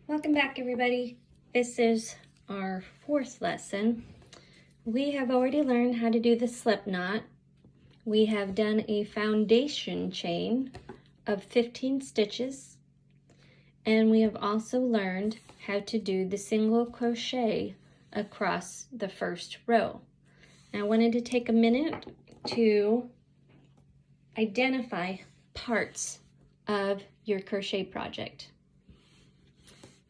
Welcome back, everybody. This is our fourth lesson. We have already learned how to do the slip knot. We have done a foundation chain of 15 stitches, and we have also learned how to do the single crochet across the first row. Now, I wanted to take a minute to identify parts of your crochet project.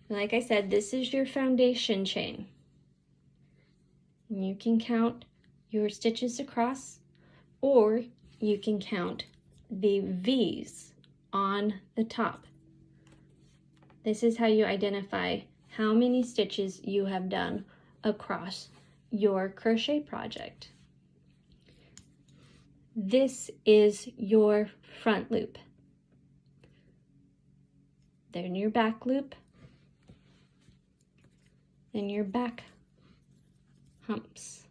Like I said, this is your foundation chain. You can count your stitches across, or you can count the V's on the top. This is how you identify how many stitches you have done across your crochet project. This is your front loop. Then your back loop. Then your back humps.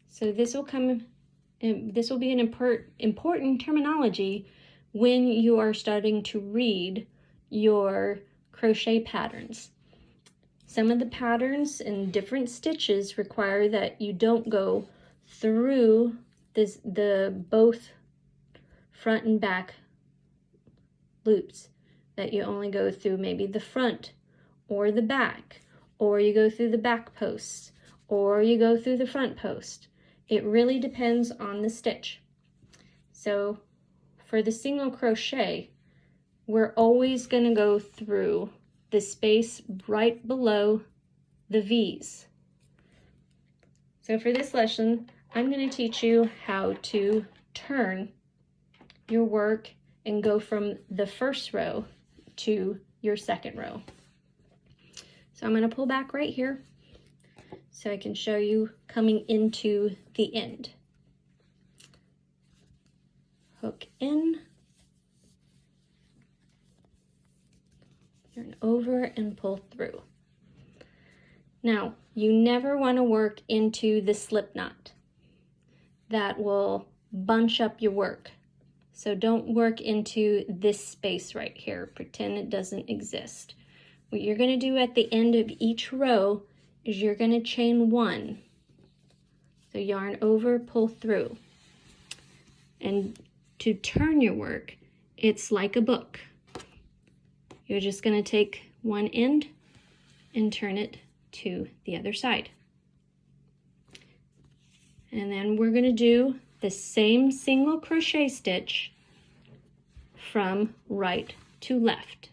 So this will be an important terminology when you are starting to read your crochet patterns. Some of the patterns and different stitches require that you don't go through both front and back loops, that you only go through maybe the front or the back, or you go through the back posts, or you go through the front post. It really depends on the stitch. So for the single crochet, we're always going to go through the space right below the V's. So for this lesson, I'm going to teach you how to turn your work and go from the first row to your second row. So I'm going to pull back right here so I can show you coming into the end. Hook in, yarn over, and pull through. Now, you never want to work into the slip knot. That will bunch up your work. So don't work into this space right here. Pretend it doesn't exist. What you're going to do at the end of each row is you're going to chain one. So yarn over, pull through. And to turn your work, it's like a book. You're just going to take one end and turn it to the other side. And then we're going to do the same single crochet stitch from right to left.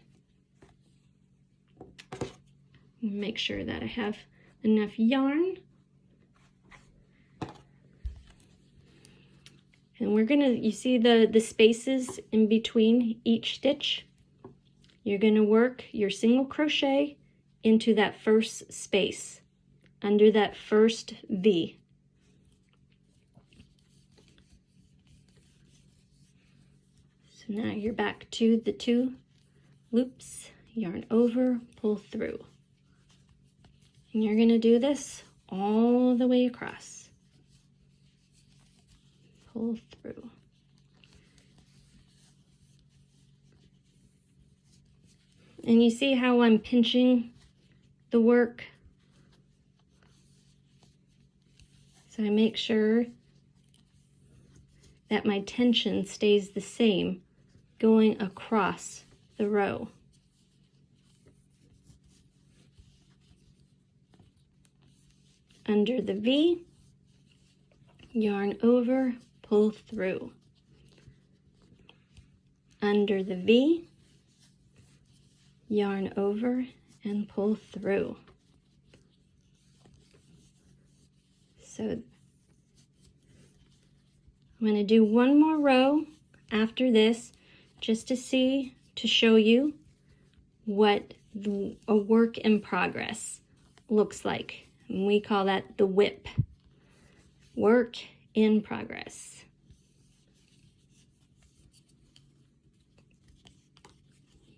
Make sure that I have enough yarn. And we're gonna, you see the spaces in between each stitch? You're gonna work your single crochet into that first space, under that first V. So now you're back to the two loops, yarn over, pull through. And you're going to do this all the way across. Pull through. And you see how I'm pinching the work? So I make sure that my tension stays the same going across the row. Under the V, yarn over, pull through. Under the V, yarn over and pull through. So I'm going to do one more row after this just to show you what a work in progress looks like. And we call that the whip. Work in progress.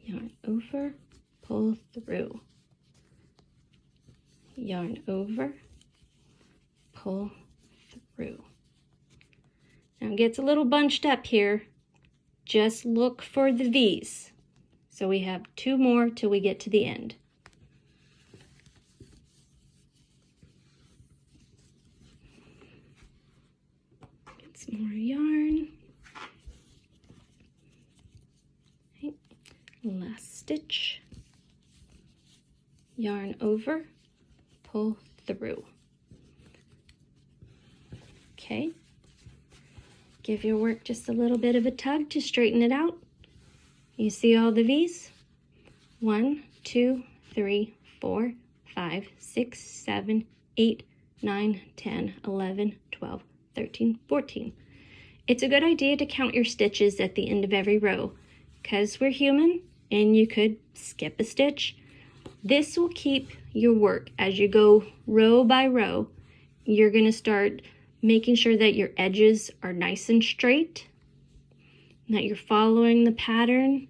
Yarn over, pull through. Yarn over, pull through. Now it gets a little bunched up here. Just look for the V's. So we have two more till we get to the end. some more yarn. Okay. Last stitch, yarn over, pull through. Okay, give your work just a little bit of a tug to straighten it out. You see all the V's? 1, 2, 3, 4, 5, 6, 7, 8, 9, 10, 11, 12, 13, 14. It's a good idea to count your stitches at the end of every row, because we're human and you could skip a stitch. This will keep your work as you go row by row. You're going to start making sure that your edges are nice and straight, that you're following the pattern.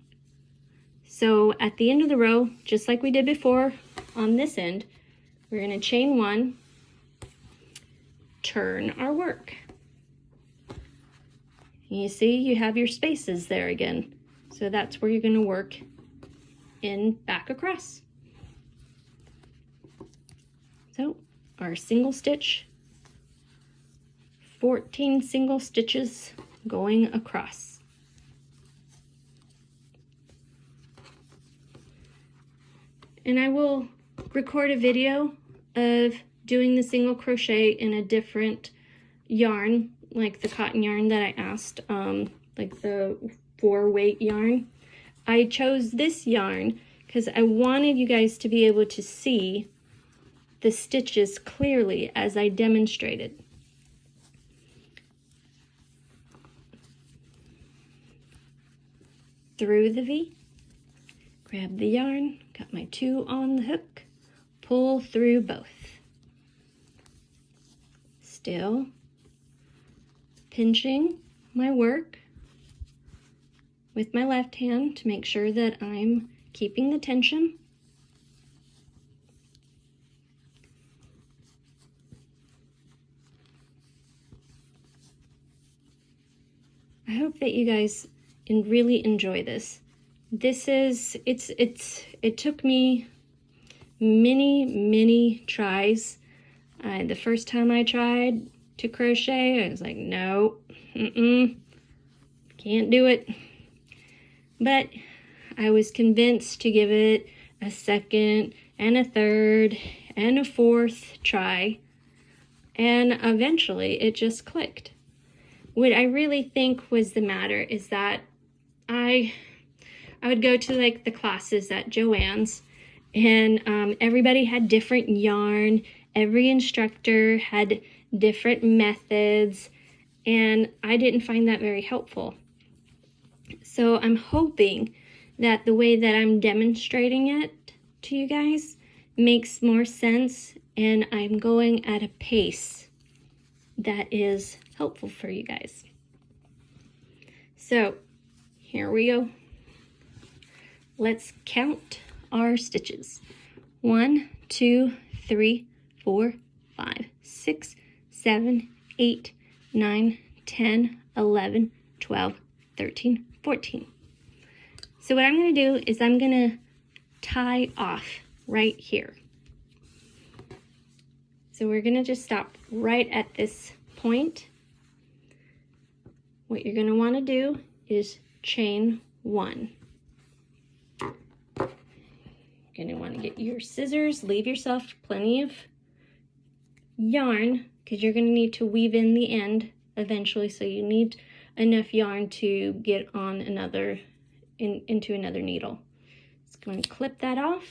So at the end of the row, just like we did before on this end, we're going to chain 1, turn our work. You see, you have your spaces there again. So that's where you're going to work in back across. So our single stitch, 14 single stitches going across. And I will record a video of doing the single crochet in a different yarn, like the cotton yarn that I asked, like the 4-weight yarn. I chose this yarn because I wanted you guys to be able to see the stitches clearly as I demonstrated. Through the V, grab the yarn, got my 2 on the hook, pull through both. Still pinching my work with my left hand to make sure that I'm keeping the tension. I hope that you guys really enjoy this. It took me many tries. The first time I tried to crochet, I was like, no, can't do it. But I was convinced to give it a second and a third and a fourth try, and eventually it just clicked. What I really think was the matter is that I would go to like the classes at Joann's, and everybody had different yarn. Every instructor had different methods, and I didn't find that very helpful. So I'm hoping that the way that I'm demonstrating it to you guys makes more sense, and I'm going at a pace that is helpful for you guys. So here we go. Let's count our stitches. 1, 2, 3, 4, 5, 6, 7, 8, 9, 10, 11, 12, 13, 14. So what I'm going to do is I'm going to tie off right here. So we're going to just stop right at this point. What you're going to want to do is chain 1. You're going to want to get your scissors, leave yourself plenty of yarn because you're going to need to weave in the end eventually, so you need enough yarn to get on into another needle. Just going to clip that off.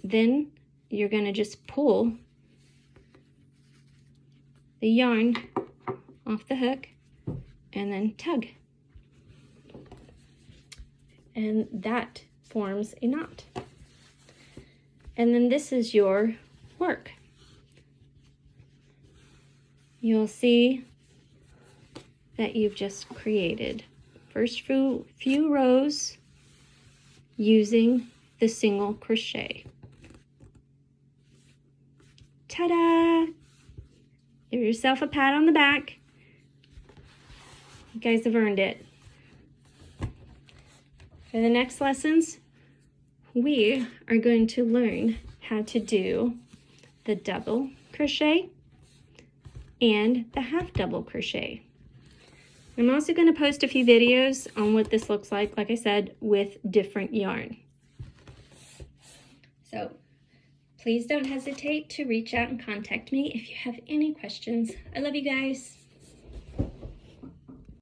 Then you're going to just pull the yarn off the hook and then tug. And that forms a knot. And then this is your work. You'll see that you've just created first few rows using the single crochet. Ta-da! Give yourself a pat on the back. You guys have earned it. For the next lessons, we are going to learn how to do the double crochet, and the half double crochet. I'm also going to post a few videos on what this looks like I said, with different yarn. So please don't hesitate to reach out and contact me if you have any questions. I love you guys.